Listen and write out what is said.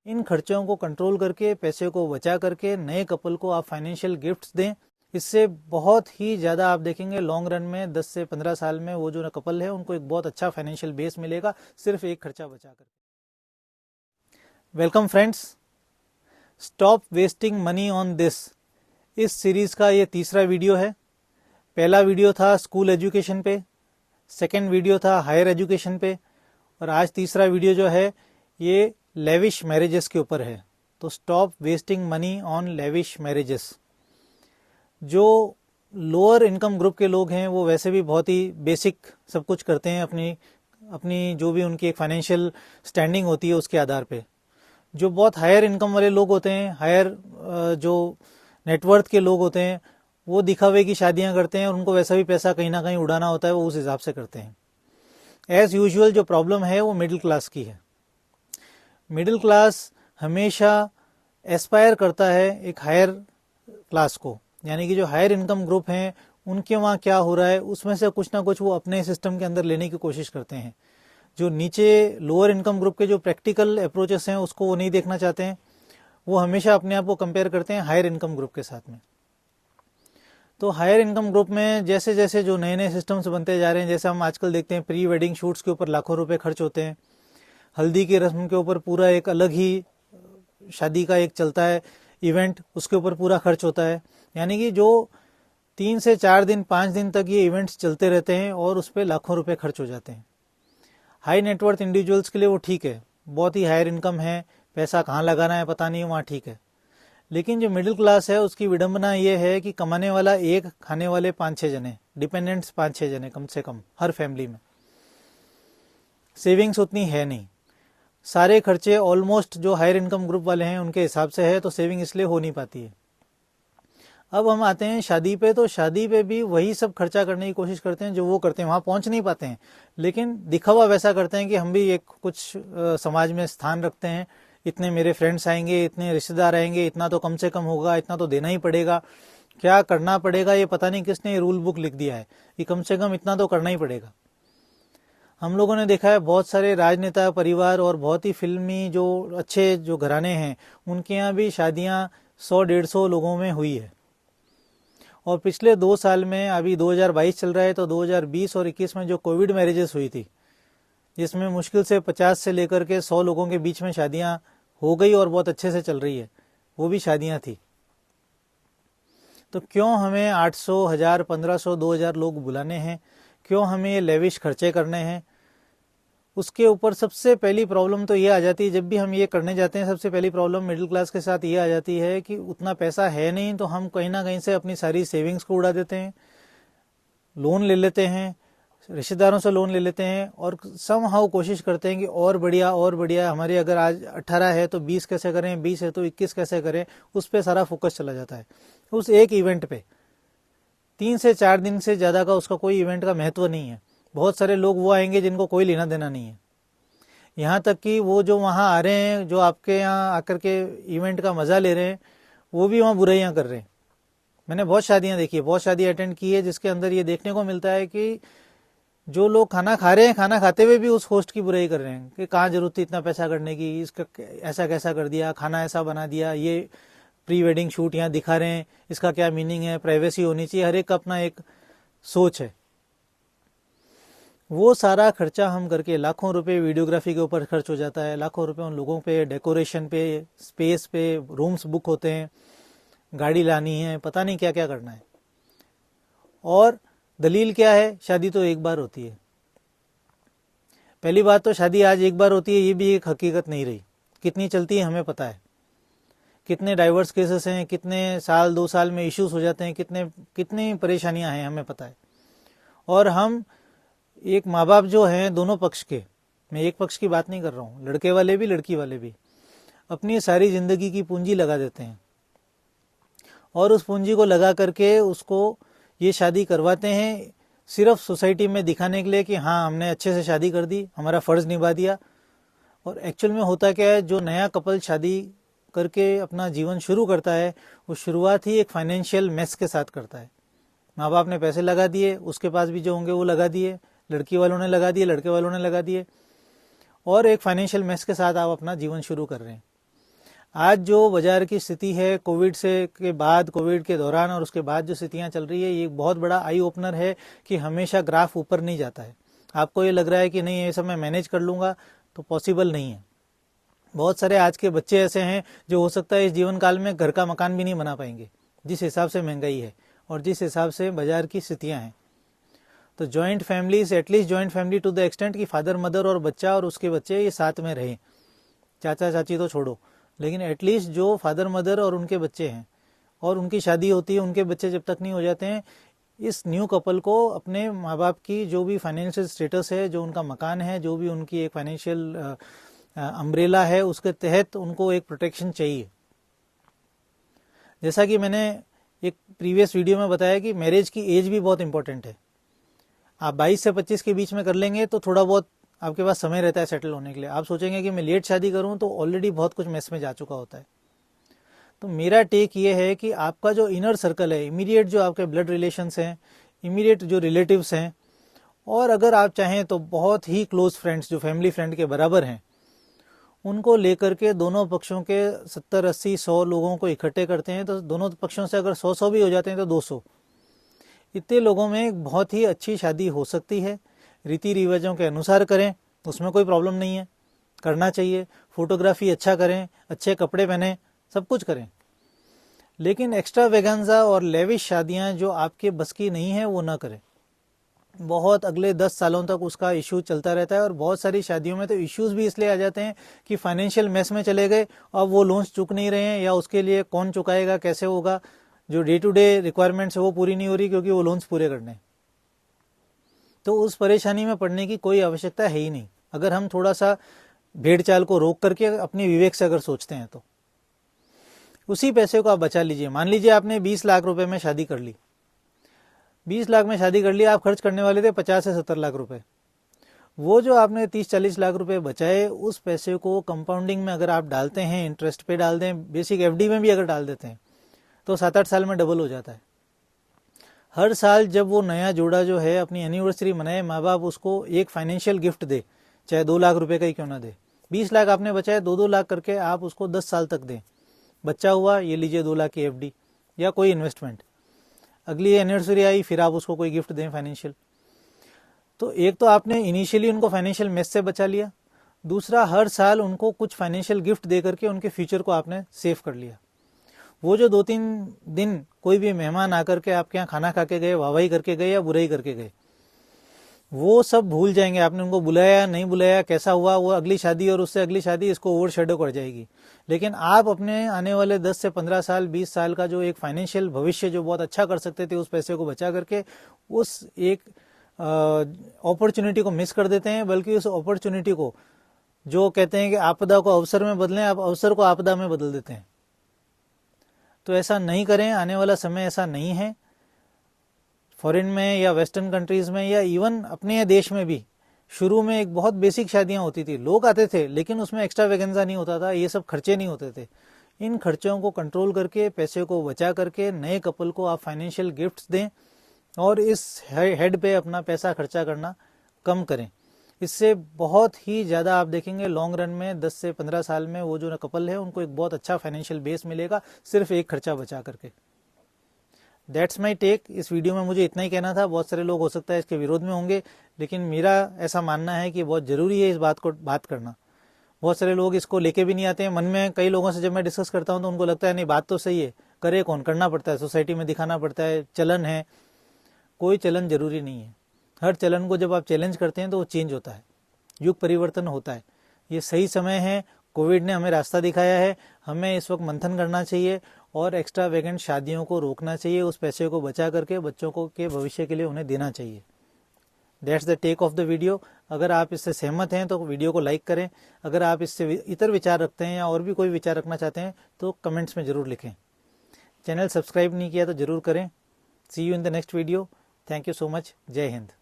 इन खर्चों को कंट्रोल करके, पैसे को बचा करके नए कपल को आप फाइनेंशियल गिफ्ट्स दें। इससे बहुत ही ज़्यादा आप देखेंगे लॉन्ग रन में 10 से 15 साल में वो जो कपल है उनको एक बहुत अच्छा फाइनेंशियल बेस मिलेगा, सिर्फ एक खर्चा बचा कर। Welcome friends, stop wasting money on this. इस सीरीज़ का ये तीसरा वीडियो है। पहला वीडियो था स्कूल एजुकेशन पे, सेकेंड वीडियो था हायर एजुकेशन पे, और आज तीसरा वीडियो जो है ये लेविश मैरिजेस के ऊपर है। तो stop wasting money on lavish marriages. जो लोअर इनकम ग्रुप के लोग हैं वो वैसे भी बहुत ही बेसिक सब कुछ करते हैं अपनी जो भी उनकी एक फाइनेंशियल स्टैंडिंग होती है उसके आधार पे। जो बहुत हायर इनकम वाले लोग होते हैं, हायर जो नेटवर्थ के लोग होते हैं, वो दिखावे की शादियां करते हैं और उनको वैसा भी पैसा कहीं ना कहीं उड़ाना होता है, वो उस हिसाब से करते हैं। एज यूजुअल जो प्रॉब्लम है वो मिडिल क्लास की है। मिडिल क्लास हमेशा एस्पायर करता है एक हायर क्लास को, यानी कि जो हायर इनकम ग्रुप हैं उनके वहाँ क्या हो रहा है उसमें से कुछ ना कुछ वो अपने सिस्टम के अंदर लेने की कोशिश करते हैं। जो नीचे लोअर इनकम ग्रुप के जो प्रैक्टिकल अप्रोचेस हैं उसको वो नहीं देखना चाहते हैं, वो हमेशा अपने आप को कंपेयर करते हैं हायर इनकम ग्रुप के साथ में। तो हायर इनकम ग्रुप में जैसे जैसे जो नए नए सिस्टम्स बनते जा रहे हैं, जैसे हम आजकल देखते हैं प्री वेडिंग शूट्स के ऊपर लाखों रुपए खर्च होते हैं, हल्दी की रस्म के ऊपर पूरा एक अलग ही शादी का एक चलता है इवेंट, उसके ऊपर पूरा खर्च होता है। यानी कि जो 3 से 4 दिन 5 दिन तक ये इवेंट्स चलते रहते हैं और उस पर लाखों रुपए खर्च हो जाते हैं। हाई नेटवर्थ इंडिविजुअल्स के लिए वो ठीक है, बहुत ही हायर इनकम है, पैसा कहाँ लगाना है पता नहीं, वहाँ ठीक है। लेकिन जो मिडिल क्लास है उसकी विडंबना ये है कि कमाने वाला एक, खाने वाले 5-6 जने, डिपेंडेंट्स 5-6 जने कम से कम हर फैमिली में। सेविंग्स उतनी है नहीं, सारे खर्चे ऑलमोस्ट जो हायर इनकम ग्रुप वाले हैं उनके हिसाब से है, तो सेविंग इसलिए हो नहीं पाती है। अब हम आते हैं शादी पे, तो शादी पे भी वही सब खर्चा करने की कोशिश करते हैं जो वो करते हैं, वहाँ पहुँच नहीं पाते हैं, लेकिन दिखावा वैसा करते हैं कि हम भी एक कुछ समाज में स्थान रखते हैं, इतने मेरे फ्रेंड्स आएंगे, इतने रिश्तेदार आएंगे, इतना तो कम से कम होगा, इतना तो देना ही पड़ेगा। क्या करना पड़ेगा ये पता नहीं किसने रूल बुक लिख दिया है कि कम से कम इतना तो करना ही पड़ेगा। हम लोगों ने देखा है बहुत सारे राजनेता परिवार और बहुत ही फिल्मी जो अच्छे जो घराने हैं उनके यहाँ भी शादियाँ 100-150 लोगों में हुई है। और पिछले 2 साल में, अभी 2022 चल रहा है, तो 2020 और 21 में जो कोविड मैरिजेस हुई थी जिसमें मुश्किल से 50 से लेकर के 100 लोगों के बीच में शादियां हो गई और बहुत अच्छे से चल रही है, वो भी शादियां थी। तो क्यों हमें 800, 1000, 1500, 2000 लोग बुलाने हैं, क्यों हमें ये लेविश खर्चे करने हैं? उसके ऊपर सबसे पहली प्रॉब्लम तो ये आ जाती है, जब भी हम ये करने जाते हैं सबसे पहली प्रॉब्लम मिडिल क्लास के साथ ये आ जाती है कि उतना पैसा है नहीं, तो हम कहीं ना कहीं से अपनी सारी सेविंग्स को उड़ा देते हैं, लोन ले लेते हैं, रिश्तेदारों से लोन ले लेते हैं और समहाउ कोशिश करते हैं कि और बढ़िया हमारी अगर आज 18 है तो 20 कैसे करें, 20 है तो 21 कैसे करें, उस पर सारा फोकस चला जाता है, उस एक इवेंट पे। 3 से 4 दिन से ज़्यादा का उसका कोई इवेंट का महत्व नहीं है। बहुत सारे लोग वो आएंगे जिनको कोई लेना देना नहीं है, यहाँ तक कि वो जो वहाँ आ रहे हैं, जो आपके यहाँ आकर के इवेंट का मज़ा ले रहे हैं, वो भी वहाँ बुराइयाँ कर रहे हैं। मैंने बहुत शादियाँ देखी है, बहुत शादी अटेंड की है, जिसके अंदर ये देखने को मिलता है कि जो लोग खाना खा रहे हैं, खाना खाते हुए भी उस होस्ट की बुराई कर रहे हैं कि कहाँ जरूरत थी इतना पैसा करने की, इसका ऐसा कैसा कर दिया, खाना ऐसा बना दिया, ये प्री वेडिंग शूट यहाँ दिखा रहे हैं, इसका क्या मीनिंग है, प्राइवेसी होनी चाहिए, हर एक का अपना एक सोच है। वो सारा खर्चा हम करके लाखों रुपए वीडियोग्राफी के ऊपर खर्च हो जाता है, लाखों रुपए उन लोगों पे, डेकोरेशन पे, स्पेस पे, रूम्स बुक होते हैं, गाड़ी लानी है, पता नहीं क्या क्या करना है। और दलील क्या है, शादी तो एक बार होती है। पहली बात तो शादी आज एक बार होती है ये भी एक हकीकत नहीं रही, कितनी चलती है हमें पता है, कितने डाइवर्स केसेस हैं, कितने साल 2 साल में इश्यूज हो जाते हैं, कितनी परेशानियां हैं हमें पता है। और हम एक माँ बाप जो हैं दोनों पक्ष के, मैं एक पक्ष की बात नहीं कर रहा हूँ, लड़के वाले भी लड़की वाले भी अपनी सारी जिंदगी की पूंजी लगा देते हैं और उस पूंजी को लगा करके उसको ये शादी करवाते हैं सिर्फ सोसाइटी में दिखाने के लिए कि हाँ हमने अच्छे से शादी कर दी, हमारा फ़र्ज़ निभा दिया। और एक्चुअल में होता क्या है, जो नया कपल शादी करके अपना जीवन शुरू करता है वो शुरुआत ही एक फाइनेंशियल मेस के साथ करता है। माँ बाप ने पैसे लगा दिए, उसके पास भी जो होंगे वो लगा दिए, लड़की वालों ने लगा दिए, लड़के वालों ने लगा दिए, और एक फाइनेंशियल मेस के साथ आप अपना जीवन शुरू कर रहे हैं। आज जो बाजार की स्थिति है कोविड से के बाद, कोविड के दौरान और उसके बाद जो स्थितियां चल रही है, ये बहुत बड़ा आई ओपनर है कि हमेशा ग्राफ ऊपर नहीं जाता है। आपको ये लग रहा है कि नहीं ये सब मैं मैनेज कर लूँगा, तो पॉसिबल नहीं है। बहुत सारे आज के बच्चे ऐसे हैं जो हो सकता है इस जीवन काल में घर का मकान भी नहीं बना पाएंगे, जिस हिसाब से महंगाई है और जिस हिसाब से बाजार की स्थितियाँ हैं। तो joint families, at least joint family to the extent कि फादर मदर और बच्चा और उसके बच्चे ये साथ में रहें, चाचा चाची तो छोड़ो, लेकिन एटलीस्ट जो फादर मदर और उनके बच्चे हैं और उनकी शादी होती है, उनके बच्चे जब तक नहीं हो जाते हैं, इस न्यू कपल को अपने माँ बाप की जो भी फाइनेंशियल स्टेटस है, जो उनका मकान है, जो भी उनकी एक फाइनेंशियल अम्ब्रेला है, उसके तहत उनको एक प्रोटेक्शन चाहिए। जैसा कि मैंने एक प्रीवियस वीडियो में बताया कि मैरिज की एज भी बहुत इंपॉर्टेंट है। आप 22 से 25 के बीच में कर लेंगे तो थोड़ा बहुत आपके पास समय रहता है सेटल होने के लिए। आप सोचेंगे कि मैं लेट शादी करूं तो ऑलरेडी बहुत कुछ मेस में जा चुका होता है। तो मेरा टेक ये है कि आपका जो इनर सर्कल है, इमीडिएट जो आपके ब्लड रिलेशंस हैं, इमीडिएट जो रिलेटिव्स हैं, और अगर आप चाहें तो बहुत ही क्लोज फ्रेंड्स जो फैमिली फ्रेंड के बराबर हैं, उनको लेकर के दोनों पक्षों के 70, 80, 100 लोगों को इकट्ठे करते हैं। तो दोनों पक्षों से अगर 100 भी हो जाते हैं तो 200, इतने लोगों में एक बहुत ही अच्छी शादी हो सकती है। रीति रिवाजों के अनुसार करें, उसमें कोई प्रॉब्लम नहीं है, करना चाहिए। फोटोग्राफी अच्छा करें, अच्छे कपड़े पहने, सब कुछ करें, लेकिन एक्स्ट्रा वेगांजा और लेविश शादियां जो आपके बस की नहीं है वो ना करें। बहुत अगले 10 सालों तक उसका इशू चलता रहता है। और बहुत सारी शादियों में तो इश्यूज भी इसलिए आ जाते हैं कि फाइनेंशियल मेस में चले गए, अब वो लोन्स चुक नहीं रहे हैं, या उसके लिए कौन चुकाएगा, कैसे होगा, जो डे टू डे रिक्वायरमेंट्स है वो पूरी नहीं हो रही क्योंकि वो लोन्स पूरे करने हैं। तो उस परेशानी में पड़ने की कोई आवश्यकता है ही नहीं, अगर हम थोड़ा सा भेड़ चाल को रोक करके अपने विवेक से अगर सोचते हैं तो। उसी पैसे को आप बचा लीजिए। मान लीजिए आपने 20 लाख रुपए में शादी कर ली, 20 लाख में शादी कर ली, आप खर्च करने वाले थे 50 से 70 लाख रुपए। वो जो आपने 30-40 लाख रुपए बचाए, उस पैसे को कंपाउंडिंग में अगर आप डालते हैं, इंटरेस्ट पे डाल दें, बेसिक एफडी में भी अगर डाल देते हैं, तो 7-8 साल में डबल हो जाता है। हर साल जब वो नया जोड़ा जो है अपनी एनिवर्सरी मनाए, माँ बाप उसको एक फाइनेंशियल गिफ्ट दे, चाहे 2 लाख रुपए का ही क्यों ना दे। 20 लाख आपने बचाए, 2-2 लाख करके आप उसको 10 साल तक दें। बच्चा हुआ, ये लीजिए 2 लाख की एफडी या कोई इन्वेस्टमेंट। अगली एनिवर्सरी आई, फिर आप उसको कोई गिफ्ट दें फाइनेंशियल। तो एक तो आपने इनिशियली उनको फाइनेंशियल मेस से बचा लिया, दूसरा हर साल उनको कुछ फाइनेंशियल गिफ्ट दे करके उनके फ्यूचर को आपने सेव कर लिया। वो जो 2-3 दिन कोई भी मेहमान आकर के आपके यहाँ खाना खा के गए, वाहवाही करके गए या बुराई करके गए, वो सब भूल जाएंगे। आपने उनको बुलाया नहीं बुलाया, कैसा हुआ, वो अगली शादी और उससे अगली शादी इसको ओवर शेडो कर जाएगी। लेकिन आप अपने आने वाले 10 से 15 साल 20 साल का जो एक फाइनेंशियल भविष्य जो बहुत अच्छा कर सकते थे, उस पैसे को बचा करके उस एक अपॉर्चुनिटी को मिस कर देते हैं। बल्कि उस अपॉर्चुनिटी को, जो कहते हैं कि आपदा को अवसर में बदलें, आप अवसर को आपदा में बदल देते हैं। तो ऐसा नहीं करें, आने वाला समय ऐसा नहीं है। फॉरेन में या वेस्टर्न कंट्रीज में या इवन अपने देश में भी शुरू में एक बहुत बेसिक शादियां होती थी, लोग आते थे लेकिन उसमें एक्स्ट्रा वेगेंजा नहीं होता था, ये सब खर्चे नहीं होते थे। इन खर्चों को कंट्रोल करके, पैसे को बचा करके नए कपल को आप फाइनेंशियल गिफ्ट्स दें और इस हेड पे अपना पैसा खर्चा करना कम करें। इससे बहुत ही ज़्यादा आप देखेंगे लॉन्ग रन में 10 से 15 साल में वो जो कपल है उनको एक बहुत अच्छा फाइनेंशियल बेस मिलेगा, सिर्फ एक खर्चा बचा करके। That's my take. इस वीडियो में मुझे इतना ही कहना था। बहुत सारे लोग हो सकता है इसके विरोध में होंगे, लेकिन मेरा ऐसा मानना है कि बहुत ज़रूरी है इस बात को बात करना। बहुत सारे लोग इसको लेके भी नहीं आते हैं। मन में कई लोगों से जब मैं डिस्कस करता हूं तो उनको लगता है नहीं बात तो सही है, करे कौन, करना पड़ता है, सोसाइटी में दिखाना पड़ता है, चलन है। कोई चलन जरूरी नहीं है। हर चलन को जब आप चैलेंज करते हैं तो वो चेंज होता है, युग परिवर्तन होता है। ये सही समय है, कोविड ने हमें रास्ता दिखाया है। हमें इस वक्त मंथन करना चाहिए और एक्स्ट्रा वेगेंट शादियों को रोकना चाहिए। उस पैसे को बचा करके बच्चों को के भविष्य के लिए उन्हें देना चाहिए। That's the take of the video. अगर आप इससे सहमत हैं तो वीडियो को लाइक करें। अगर आप इससे इतर विचार रखते हैं या और भी कोई विचार रखना चाहते हैं तो कमेंट्स में ज़रूर लिखें। चैनल सब्सक्राइब नहीं किया तो ज़रूर करें। See you in the next video. Thank you so much. जय हिंद।